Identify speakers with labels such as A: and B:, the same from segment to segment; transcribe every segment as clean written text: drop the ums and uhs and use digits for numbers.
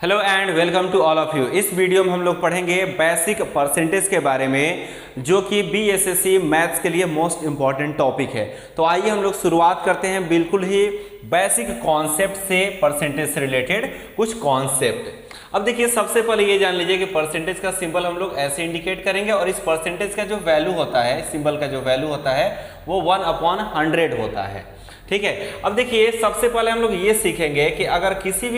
A: Hello and welcome to all of you. इस video में हम लोग पढ़ेंगे बेसिक परसेंटेज के बारे में, जो कि बीएसएससी मैथ्स के लिए मोस्ट इंपॉर्टेंट टॉपिक है। तो आइए हम लोग शुरुआत करते हैं बिल्कुल ही बेसिक कॉन्सेप्ट से, परसेंटेज से रिलेटेड कुछ कॉन्सेप्ट। अब देखिए, सबसे पहले ये जान लीजिए कि परसेंटेज का सिंबल हम लोग ऐसे इंडिकेट करेंगे और इस परसेंटेज का जो वैल्यू होता है, सिंबल का जो वैल्यू होता है वो 1/100 होता है। ठीक है। अब देखिए, सबसे पहले हम लोग ये सीखेंगे कि अगर किसी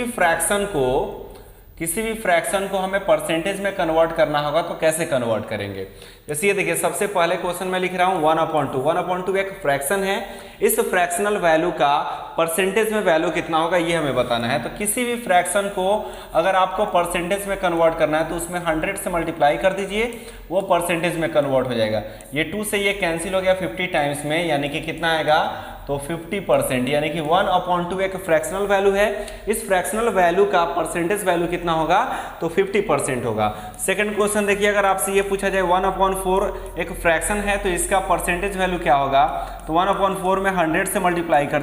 A: भी फ्रैक्शन को हमें परसेंटेज में कन्वर्ट करना होगा तो कैसे कन्वर्ट करेंगे। जैसे ये देखिए, सबसे पहले क्वेश्चन में लिख रहा हूं 1/2। 1/2 एक फ्रैक्शन है। इस फ्रैक्शनल वैल्यू का परसेंटेज में वैल्यू कितना होगा ये हमें बताना है। तो किसी भी फ्रैक्शन को अगर आपको परसेंटेज में कन्वर्ट करना है तो उसमें 100 से मल्टीप्लाई कर दीजिए, वो परसेंटेज में कन्वर्ट हो जाएगा। ये 2 से ये कैंसिल हो गया 50 टाइम्स में, यानी कि कितना आएगा तो 50%, यानी कि 1/2 एक फ्रैक्शनल वैल्यू है। इस फ्रैक्शनल वैल्यू का परसेंटेज वैल्यू कितना होगा तो 50% होगा। सेकंड क्वेश्चन देखिए, अगर आपसे ये पूछा जाए 1/4 एक फ्रैक्शन है तो इसका परसेंटेज वैल्यू क्या होगा, तो 1/4 में 100 से मल्टीप्लाई कर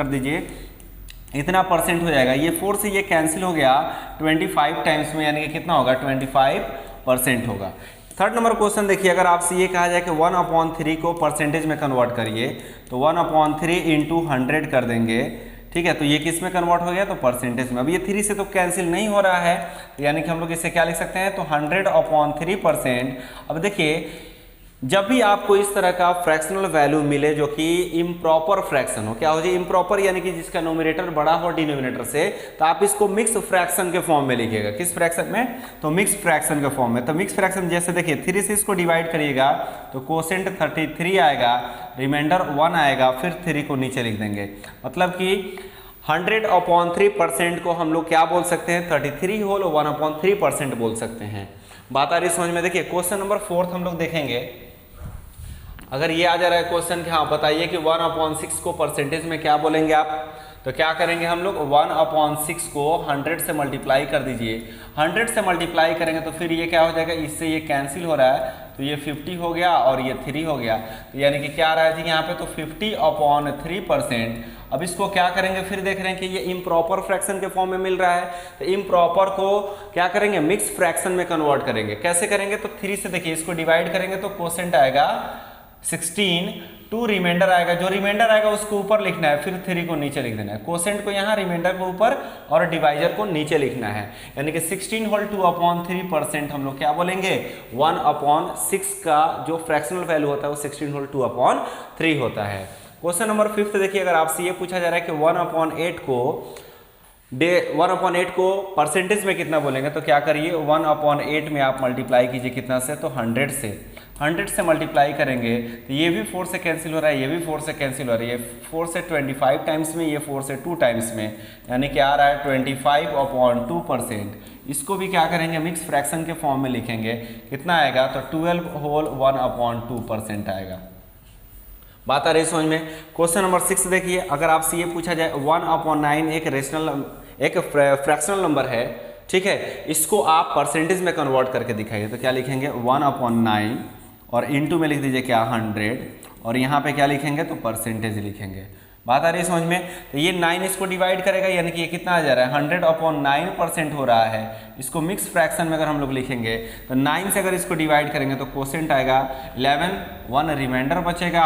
A: दीजिए, इतना परसेंट हो जाएगा। ये 4 से ये कैंसिल हो गया 25 टाइम्स में, यानी कि कितना होगा 25% होगा। थर्ड नंबर क्वेश्चन देखिए, अगर आपसे ये कहा जाए कि 1/3 को परसेंटेज में कन्वर्ट करिए तो 1/3 इंटू 100 कर देंगे। ठीक है, तो ये किस में कन्वर्ट हो गया तो परसेंटेज में। अब ये 3 से तो कैंसिल नहीं हो रहा है, तो यानी कि हम लोग इसे क्या लिख सकते हैं तो 100/3%। अब देखिए, जब भी आपको इस तरह का फ्रैक्शनल वैल्यू मिले जो कि इम्प्रॉपर फ्रैक्शन हो, क्या हो जाए इम्प्रॉपर, यानी कि जिसका नोमिनेटर बड़ा हो डिनोमिनेटर से, तो आप इसको मिक्स फ्रैक्शन के फॉर्म में लिखिएगा। किस फ्रैक्शन में तो मिक्स फ्रैक्शन के फॉर्म में। तो मिक्स फ्रैक्शन जैसे देखिए 3 से इसको डिवाइड करिएगा तो कोसेंट 33 आएगा, रिमाइंडर 1 आएगा, फिर 3 को नीचे लिख देंगे। मतलब कि 100/3% को हम लोग क्या बोल सकते हैं 33 होल 1/3% बोल सकते हैं। बात आ रही समझ में। देखिए क्वेश्चन नंबर 4 हम लोग देखेंगे। अगर ये आ जा रहा है क्वेश्चन कि हाँ बताइए कि 1/6 को परसेंटेज में क्या बोलेंगे आप, तो क्या करेंगे हम लोग 1/6 को 100 से मल्टीप्लाई कर दीजिए। 100 से मल्टीप्लाई करेंगे तो फिर ये क्या हो जाएगा, इससे ये कैंसिल हो रहा है तो ये 50 हो गया और ये 3 हो गया, तो यानी कि क्या आ रहा है जी यहाँ पे तो 50/3%। अब इसको क्या करेंगे, फिर देख रहे हैं कि ये इम्प्रॉपर फ्रैक्शन के फॉर्म में मिल रहा है, तो इम्प्रॉपर को क्या करेंगे मिक्स फ्रैक्शन में कन्वर्ट करेंगे। कैसे करेंगे तो 3 से देखिए इसको डिवाइड करेंगे तो कोसेंट आएगा 16, 2 रिमाइंडर आएगा, जो रिमाइंडर आएगा उसको ऊपर लिखना है, फिर 3 को नीचे लिख देना है। कोसेंट को यहाँ, रिमाइंडर को ऊपर और डिवाइजर को नीचे लिखना है, यानी कि 16 होल 2/3% हम लोग क्या बोलेंगे 1/6 का जो फ्रैक्शनल वैल्यू होता है वो 16 होल 2/3 होता है। क्वेश्चन नंबर 5 देखिए, अगर आपसे ये पूछा जा रहा है कि 1/8 को परसेंटेज में कितना बोलेंगे, तो क्या करिए 1/8 में आप मल्टीप्लाई कीजिए कितना से तो 100 से मल्टीप्लाई करेंगे तो ये भी 4 से कैंसिल हो रहा है, ये भी 4 से कैंसिल हो रहा है, ये 4 से 25 टाइम्स में, ये 4 से 2 टाइम्स में, यानी क्या आ रहा है 25/2%। इसको भी क्या करेंगे मिक्स फ्रैक्शन के फॉर्म में लिखेंगे, कितना आएगा तो 12 होल 1/2% आएगा। बात आ रही समझ में। क्वेश्चन नंबर 6 देखिए, अगर आपसे ये पूछा जाए 1/9 एक फ्रैक्शनल नंबर है, ठीक है, इसको आप परसेंटेज में कन्वर्ट करके दिखाइए, तो क्या लिखेंगे 1/9 और इनटू में लिख दीजिए क्या 100 और यहाँ पे क्या लिखेंगे तो परसेंटेज लिखेंगे। बात आ रही है समझ में। तो ये 9 इसको डिवाइड करेगा, यानी कि ये कितना आ जा रहा है 100/9% हो रहा है। इसको मिक्स फ्रैक्शन में अगर हम लोग लिखेंगे तो 9 से अगर इसको डिवाइड करेंगे तो कोसेंट आएगा 11, 1 रिमाइंडर बचेगा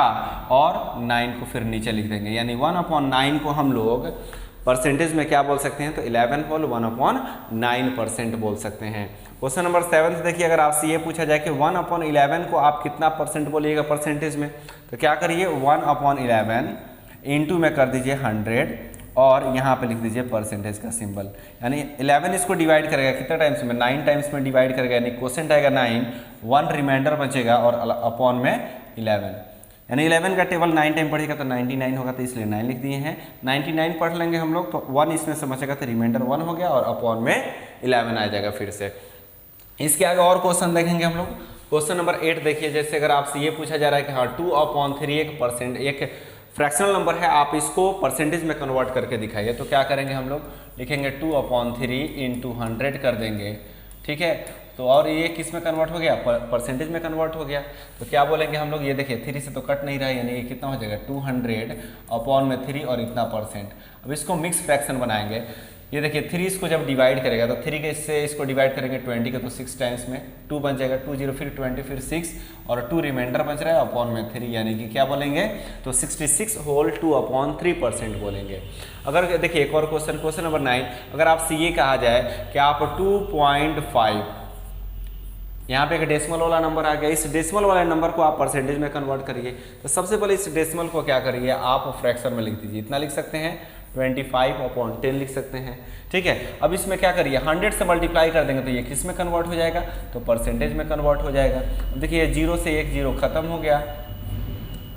A: और 9 को फिर नीचे लिख देंगे, यानी 1/9 को हम लोग परसेंटेज में क्या बोल सकते हैं तो 11 होल 1/9% बोल सकते हैं। क्वेश्चन नंबर 7 देखिए, अगर आपसे ये पूछा जाए कि 1/11 को आप कितना परसेंट बोलिएगा परसेंटेज में, तो क्या करिए 1/11 इंटू में कर दीजिए 100 और यहाँ पे लिख दीजिए परसेंटेज का सिंबल, यानी 11 इसको डिवाइड करेगा कितना टाइम्स में 9 टाइम्स में डिवाइड करेगा, यानी क्वेश्चन आएगा 9, 1 रिमाइंडर बचेगा और अपॉन में 11, यानी 11 का टेबल 9 टाइम पढ़ेगा तो 99 होगा, तो इसलिए 9 लिख दिए हैं। 99 पढ़ लेंगे हम लोग तो 1 इसमें से बचेगा तो रिमाइंडर 1 हो गया और अपॉन में 11 आ जाएगा फिर से। इसके आगे और क्वेश्चन देखेंगे हम लोग। क्वेश्चन नंबर 8 देखिए, जैसे अगर आपसे ये पूछा जा रहा है कि हाँ 2/3 एक फ्रैक्शनल नंबर है, आप इसको परसेंटेज में कन्वर्ट करके दिखाइए, तो क्या करेंगे हम लोग लिखेंगे 2/3 इंटू 100 कर देंगे। ठीक है, तो और ये किस में कन्वर्ट हो गया परसेंटेज में कन्वर्ट हो गया, तो क्या बोलेंगे हम लोग, ये देखिए 3 से तो कट नहीं रहा है, यानी ये कितना हो जाएगा 200 अपॉन में 3 और इतना परसेंट। अब इसको मिक्स फ्रैक्शन बनाएंगे, ये देखिए 3 इसको जब डिवाइड करेगा तो 3 के इससे इसको डिवाइड करेंगे 20 का तो 6 टाइम्स में 2 बन जाएगा, 2 0 फिर 20 फिर 6 और 2 रिमाइंडर बच रहा है अपॉन में 3, यानी कि क्या बोलेंगे तो 66 होल 2/3% बोलेंगे। अगर देखिए एक और क्वेश्चन नंबर 9, अगर आपसे ये कहा जाए कि आप 2.5, यहाँ पे एक डेसिमल वाला नंबर आ गया, इस डेसिमल वाले नंबर को आप परसेंटेज में कन्वर्ट करिए। तो सबसे पहले इस डेसिमल को क्या करिए आप फ्रैक्शन में लिख दीजिए। इतना लिख सकते हैं 25/10 लिख सकते हैं, ठीक है। अब इसमें क्या करिए 100 से मल्टीप्लाई कर देंगे तो ये किस में कन्वर्ट हो जाएगा तो परसेंटेज में कन्वर्ट हो जाएगा। अब देखिए 0 से 1 0 खत्म हो गया,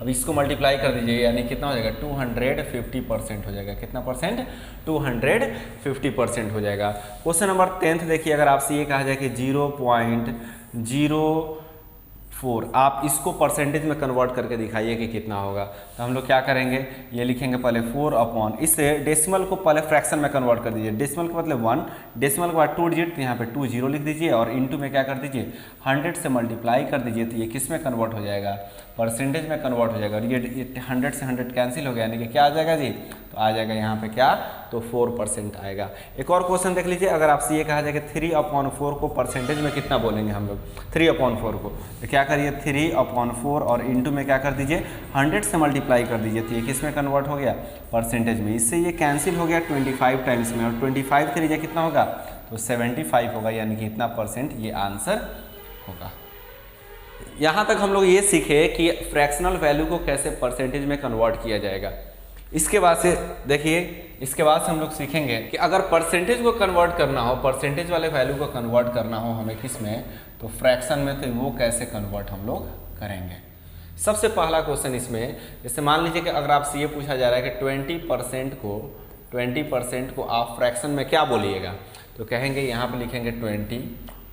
A: अब इसको मल्टीप्लाई कर दीजिए यानी कितना हो जाएगा 250% हो जाएगा। कितना परसेंट 250% हो जाएगा। क्वेश्चन नंबर 10 देखिए, अगर आपसे ये कहा जाए कि 0.04 आप इसको परसेंटेज में कन्वर्ट करके दिखाइए कि कितना होगा। तो हम लोग क्या करेंगे ये लिखेंगे पहले 4 इससे डेसिमल को पहले फ्रैक्शन में कन्वर्ट कर दीजिए। डेसिमल के मतलब 1, डेसिमल के बाद 2 डिजिट तो यहाँ पे 2 0 लिख दीजिए और इनटू में क्या कर दीजिए 100 से मल्टीप्लाई कर दीजिए तो ये किस में कन्वर्ट हो जाएगा परसेंटेज में कन्वर्ट हो जाएगा। और ये 100 से 100 कैंसिल हो गया यानी कि क्या आ जाएगा जी तो आ जाएगा यहाँ पे क्या तो 4% आएगा। एक और क्वेश्चन देख लीजिए, अगर आपसे ये कहा जाए कि 3/4 को परसेंटेज में कितना बोलेंगे हम लोग 3/4 को, तो क्या करिए 3/4 और इनटू में क्या कर दीजिए 100 से मल्टीप्लाई कर दीजिए तो ये किस में कन्वर्ट हो गया परसेंटेज में। इससे ये कैंसिल हो गया 25 टाइम्स में और 25 3 कितना होगा तो 75 होगा, यानी कि इतना परसेंट ये आंसर होगा। यहाँ तक हम लोग ये सीखे कि फ्रैक्शनल वैल्यू को कैसे परसेंटेज में कन्वर्ट किया जाएगा। इसके बाद से देखिए, इसके बाद से हम लोग सीखेंगे कि अगर परसेंटेज को कन्वर्ट करना हो, परसेंटेज वाले वैल्यू को कन्वर्ट करना हो हमें किस में तो फ्रैक्शन में, तो वो कैसे कन्वर्ट हम लोग करेंगे। सबसे पहला क्वेश्चन इसमें, जैसे मान लीजिए कि अगर आपसे ये पूछा जा रहा है कि 20% को आप फ्रैक्शन में क्या बोलिएगा, तो कहेंगे यहाँ पे लिखेंगे 20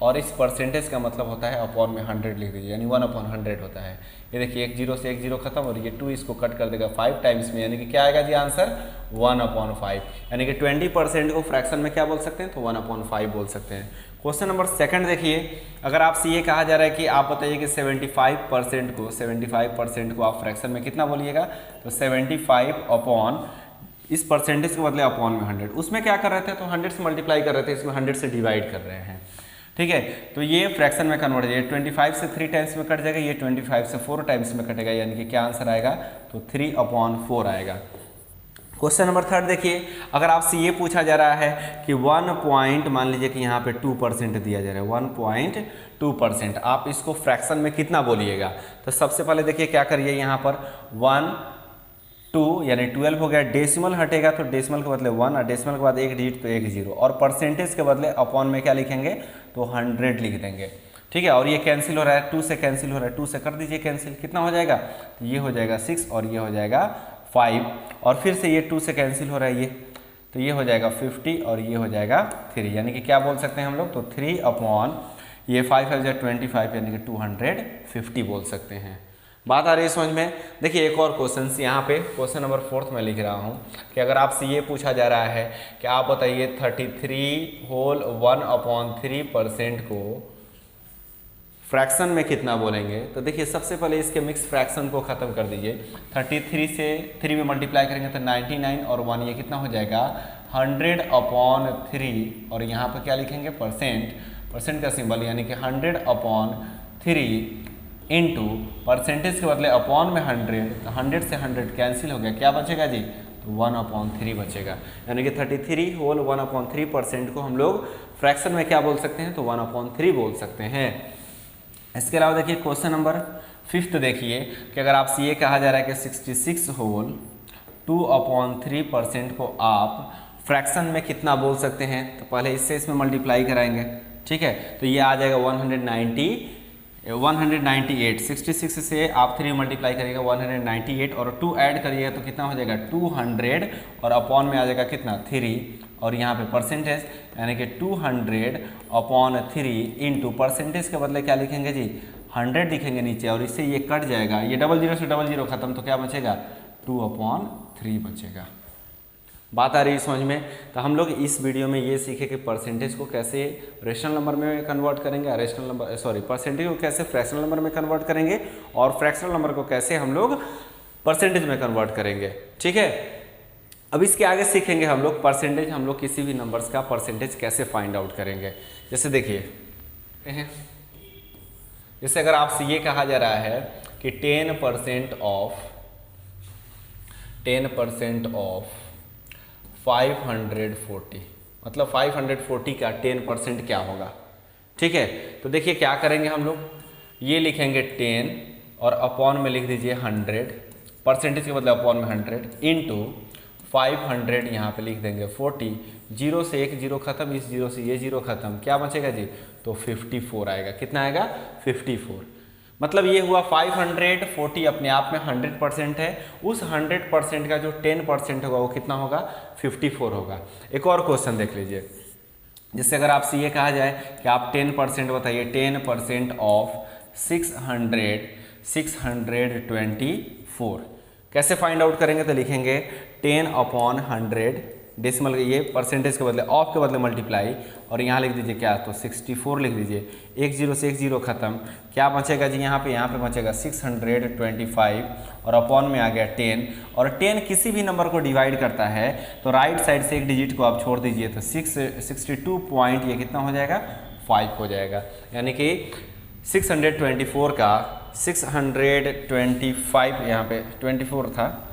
A: और इस परसेंटेज का मतलब होता है अपॉन में 100 लिख दीजिए, यानी 1/100 होता है। ये देखिए 1 0 से 1 0 खत्म और ये 2 इसको कट कर देगा 5 टाइम्स में, यानी कि क्या आएगा जी आंसर 1/5, यानी कि 20% को फ्रैक्शन में क्या बोल सकते हैं तो 1/5 बोल सकते हैं। क्वेश्चन नंबर 2 देखिए, अगर आपसे ये कहा जा रहा है कि आप बताइए कि 75% को आप फ्रैक्शन में कितना बोलिएगा तो 75 इस परसेंटेज के बदले अपॉन में 100, उसमें क्या कर रहे थे तो 100 से मल्टीप्लाई कर रहे थे, इसमें 100 से डिवाइड कर रहे हैं, ठीक है। तो ये फ्रैक्शन में कन्वर्ट हो जाएगा, 25 से 3 टाइम्स में कट जाएगा, ये 25 से 4 टाइम्स में कटेगा, यानी कि क्या आंसर आएगा तो 3/4 आएगा। क्वेश्चन नंबर 3 देखिए, अगर आपसे ये पूछा जा रहा है कि 1 मान लीजिए कि यहाँ पे 2% दिया जा रहा है 1.2%, आप इसको फ्रैक्शन में कितना बोलिएगा। तो सबसे पहले देखिए क्या करिए, यहाँ पर 1 2 यानी 12 हो गया, डेसिमल हटेगा तो डेसिमल के बदले 1 और डेसिमल के बाद 1 डिजिट तो 1 0 और परसेंटेज के बदले अपॉन में क्या लिखेंगे तो 100 लिख देंगे, ठीक है। और ये कैंसिल हो रहा है 2 से कैंसिल हो रहा है, 2 से कर दीजिए कैंसिल, कितना हो जाएगा तो ये हो जाएगा 6 और ये हो जाएगा 5 और फिर से ये 2 से कैंसिल हो रहा है ये तो ये हो जाएगा 50 और ये हो जाएगा 3, यानी कि क्या बोल सकते हैं हम लोग तो 3/ये 5 है 25 यानी कि 250 बोल सकते हैं। बात आ रही है समझ में। देखिए एक और क्वेश्चन यहाँ पे क्वेश्चन नंबर 4 में लिख रहा हूँ कि अगर आपसे ये पूछा जा रहा है कि आप बताइए 33 होल 1/3% को फ्रैक्शन में कितना बोलेंगे। तो देखिए सबसे पहले इसके मिक्स फ्रैक्शन को ख़त्म कर दीजिए, 33 से 3 में मल्टीप्लाई करेंगे तो 99 और 1 ये कितना हो जाएगा 100/3 और यहाँ पर क्या लिखेंगे परसेंट का सिंबल, यानी कि 100/3 इंटू परसेंटेज के बदले अपॉन में 100 तो 100 से 100 कैंसिल हो गया, क्या बचेगा जी तो 1/3 बचेगा, यानी कि 33 होल 1/3% को हम लोग फ्रैक्शन में क्या बोल सकते हैं तो 1/3 बोल सकते हैं। इसके अलावा देखिए क्वेश्चन नंबर 5 देखिए कि अगर आपसे ये कहा जा रहा है कि 66 होल 2/3% को आप फ्रैक्शन में कितना बोल सकते हैं, तो पहले इससे इसमें मल्टीप्लाई कराएंगे, ठीक है। तो ये आ जाएगा 198, 66 से आप 3 मल्टीप्लाई करिएगा 198 और 2 ऐड करिएगा तो कितना हो जाएगा 200 और अपॉन में आ जाएगा कितना 3 और यहाँ पे परसेंटेज यानी कि 200/3 इंटू परसेंटेज के बदले क्या लिखेंगे जी 100 लिखेंगे नीचे और इससे ये कट जाएगा, ये 00 से 00 खत्म तो क्या बचेगा 2/3 बचेगा। बात आ रही है समझ में। तो हम लोग इस वीडियो में ये सीखे कि परसेंटेज को कैसे रेशनल नंबर में कन्वर्ट करेंगे, परसेंटेज को कैसे फ्रैक्शनल नंबर में कन्वर्ट करेंगे और फ्रैक्शनल नंबर को कैसे हम लोग परसेंटेज में कन्वर्ट करेंगे, ठीक है। अब इसके आगे सीखेंगे हम लोग परसेंटेज, हम लोग किसी भी नंबर्स का परसेंटेज कैसे फाइंड आउट करेंगे। जैसे देखिए, जैसे अगर आपसे ये कहा जा रहा है कि 10% ऑफ 540, मतलब 540 का 10% क्या होगा। ठीक है, तो देखिए क्या करेंगे हम लोग, ये लिखेंगे 10 और अपॉन में लिख दीजिए 100, परसेंटेज के बदले अपॉन में 100 इंटू 500, यहाँ पे लिख देंगे 40, जीरो से एक जीरो खत्म, इस जीरो से ये जीरो खत्म, क्या बचेगा जी, तो 54 आएगा। कितना आएगा, 54। मतलब ये हुआ 540 अपने आप में 100% है, उस 100% का जो 10% होगा वो कितना होगा, 54 होगा। एक और क्वेश्चन देख लीजिए, जिससे अगर आपसे ये कहा जाए कि आप 10% बताइए, 10% ऑफ 624, कैसे फाइंड आउट करेंगे, तो लिखेंगे 10/100, डेसिमल ये परसेंटेज के बदले ऑफ के बदले मल्टीप्लाई, और यहाँ लिख दीजिए क्या, तो 64 लिख दीजिए, एक जीरो से एक जीरो खत्म, क्या बचेगा जी यहाँ पे बचेगा 625 और अपॉन में आ गया 10, और 10 किसी भी नंबर को डिवाइड करता है तो राइट साइड से एक डिजिट को आप छोड़ दीजिए, तो 62 पॉइंट ये कितना हो जाएगा, 5 हो जाएगा। यानी कि 624 का 625 यहाँ पे 24 था,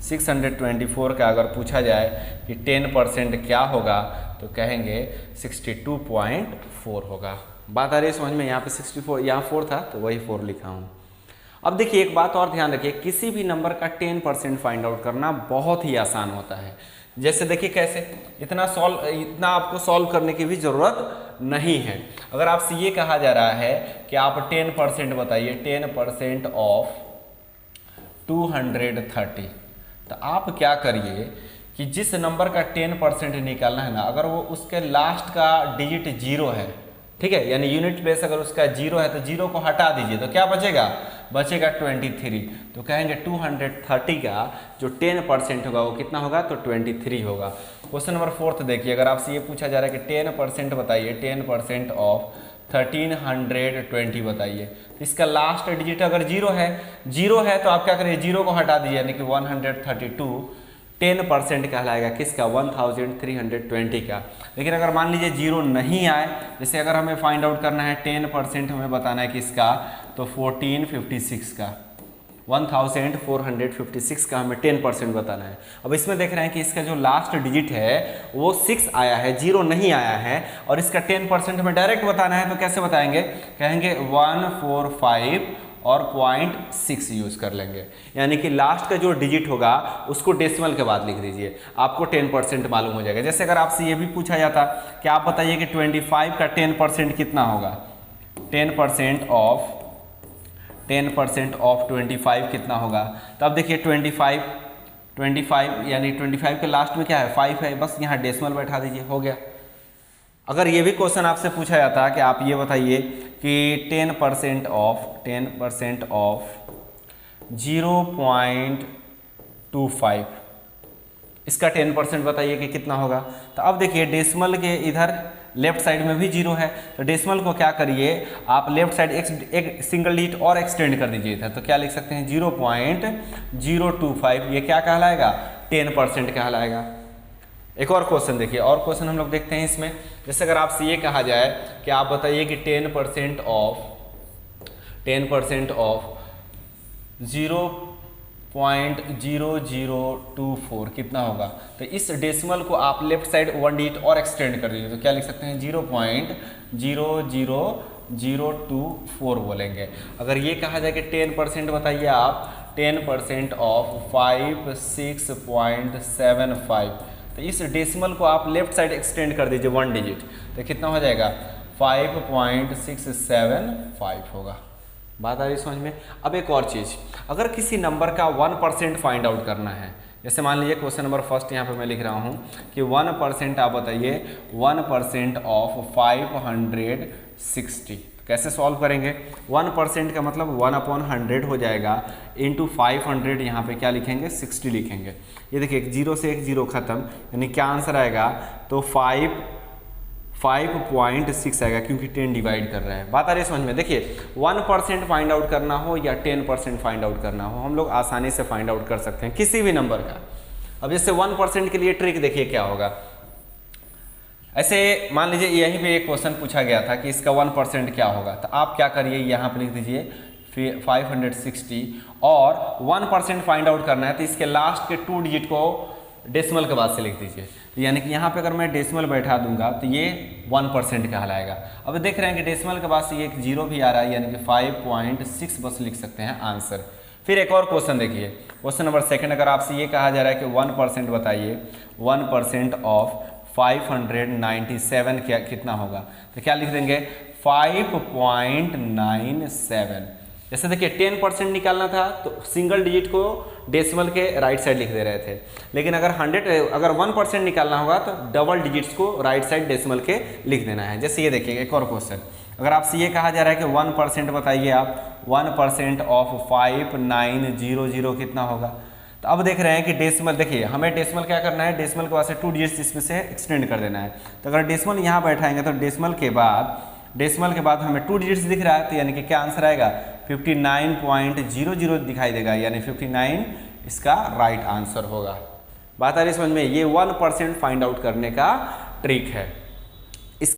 A: 624 का अगर पूछा जाए कि 10% क्या होगा तो कहेंगे 62.4 होगा। बात आ रही है समझ में, यहाँ पे 64, यहाँ 4 था तो वही 4 लिखा हूँ। अब देखिए एक बात और ध्यान रखिए, किसी भी नंबर का 10% फाइंड आउट करना बहुत ही आसान होता है। जैसे देखिए कैसे, इतना आपको सॉल्व करने की भी ज़रूरत नहीं है। अगर आपसे ये कहा जा रहा है कि आप 10% बताइए, 10% ऑफ 230, तो आप क्या करिए कि जिस नंबर का 10% निकालना है ना, अगर वो उसके लास्ट का डिजिट 0 है, ठीक है, यानी यूनिट प्लेस अगर उसका 0 है तो 0 को हटा दीजिए, तो क्या बचेगा, बचेगा 23। तो कहेंगे 230 का जो 10% होगा वो कितना होगा, तो 23 होगा। क्वेश्चन नंबर 4 देखिए, अगर आपसे ये पूछा जा रहा है कि 10% बताइए, 10% ऑफ 1320 बताइए, इसका लास्ट डिजिट अगर 0 है तो आप क्या करिए, 0 को हटा दीजिए, यानी कि 132 10% कहलाएगा किसका, 1320 का। लेकिन अगर मान लीजिए 0 नहीं आए, जैसे अगर हमें फाइंड आउट करना है 10% हमें बताना है किसका, तो 1456 का, 1456 का हमें 10% बताना है। अब इसमें देख रहे हैं कि इसका जो लास्ट डिजिट है वो 6 आया है, 0 नहीं आया है, और इसका 10% हमें डायरेक्ट बताना है, तो कैसे बताएंगे, कहेंगे 145 और 0.6 यूज़ कर लेंगे, यानी कि लास्ट का जो डिजिट होगा उसको डेसिमल के बाद लिख दीजिए, आपको 10% मालूम हो जाएगा। जैसे अगर आपसे ये भी पूछा जाता कि आप बताइए कि 25 का 10% कितना होगा, 10% ऑफ 25 कितना होगा, तो अब देखिए 25 यानी 25 के लास्ट में क्या है, 5 है, बस यहाँ डेसिमल बैठा दीजिए, हो गया। अगर ये भी क्वेश्चन आपसे पूछा जाता कि आप ये बताइए कि 10% ऑफ 0.25, इसका 10% बताइए कि कितना होगा। तो अब देखिए डेसिमल के इधर लेफ्ट साइड में भी 0 है, तो डेसिमल को क्या करिए, आप लेफ्ट साइड एक सिंगल डिजिट और एक्सटेंड कर दीजिए था, तो क्या लिख सकते हैं 0.025, ये क्या कहलाएगा, 10% कहलाएगा। एक और क्वेश्चन देखिए, और क्वेश्चन हम लोग देखते हैं इसमें, जैसे अगर आपसे ये कहा जाए कि आप बताइए कि 10% ऑफ 0.0024 कितना होगा, तो इस डेसिमल को आप लेफ्ट साइड 1 डिजिट और एक्सटेंड कर दीजिए, तो क्या लिख सकते हैं 0.00024 बोलेंगे। अगर ये कहा जाए कि 10% बताइए आप 10% ऑफ 56.75, तो इस डेसिमल को आप लेफ्ट साइड एक्सटेंड कर दीजिए 1 डिजिट, तो कितना हो जाएगा 5.675 होगा। बात आ रही समझ में। अब एक और चीज़, अगर किसी नंबर का 1% फाइंड आउट करना है, जैसे मान लीजिए क्वेश्चन नंबर 1 यहाँ पे मैं लिख रहा हूँ कि 1% आप बताइए 1% ऑफ 560, कैसे सॉल्व करेंगे, 1% का मतलब 1/100 हो जाएगा, इंटू 500 यहाँ पे क्या लिखेंगे, 60 लिखेंगे। ये देखिए 0 से एक 0 खत्म, यानी क्या आंसर आएगा, तो 5.6 आएगा, क्योंकि 10 डिवाइड कर रहा है। बात आ रही है समझ में। देखिए 1% फाइंड आउट करना हो या 10% फाइंड आउट करना हो, हम लोग आसानी से फाइंड आउट कर सकते हैं किसी भी नंबर का। अब जैसे 1% के लिए ट्रिक देखिए क्या होगा। ऐसे मान लीजिए यहीं पे एक क्वेश्चन पूछा गया था कि इसका 1% क्या होगा, तो आप क्या करिए यहाँ पे लिख दीजिए 560 और 1% फाइंड आउट करना है तो इसके लास्ट के 2 डिजिट को डेसिमल के बाद से लिख दीजिए। तो यानी कि यहाँ पे अगर मैं डेसिमल बैठा दूंगा तो ये 1% कहलाएगा। अब देख रहे हैं कि डेसिमल के बाद से ये एक 0 भी आ रहा है, यानी कि 5.6 बस लिख सकते हैं आंसर। फिर एक और क्वेश्चन देखिए, क्वेश्चन नंबर 2, अगर आपसे ये कहा जा रहा है कि 1% बताइए, 1% ऑफ 597 क्या कितना होगा, तो क्या लिख देंगे 5.97। जैसे देखिए 10% निकालना था तो सिंगल डिजिट को डेसिमल के राइट साइड लिख दे रहे थे, लेकिन अगर 1% निकालना होगा तो डबल डिजिट्स को राइट साइड डेसिमल के लिख देना है। जैसे ये देखिए एक और क्वेश्चन, अगर आपसे ये कहा जा रहा है कि 1% बताइए आप, 1% ऑफ 5900 कितना होगा। तो अब देख रहे हैं कि डेसिमल, देखिए हमें डेसिमल क्या करना है, डेसिमल के बाद से 2 डिजिट्स इसमें से एक्सटेंड कर देना है। तो अगर डेसिमल यहाँ बैठाएंगे तो डेसिमल के बाद हमें 2 डिजिट्स दिख रहा है, तो यानी कि क्या आंसर आएगा 59.00 दिखाई देगा, यानी 59 इसका राइट आंसर होगा। बात आ रही समझ में, ये 1% फाइंड आउट करने का ट्रिक है।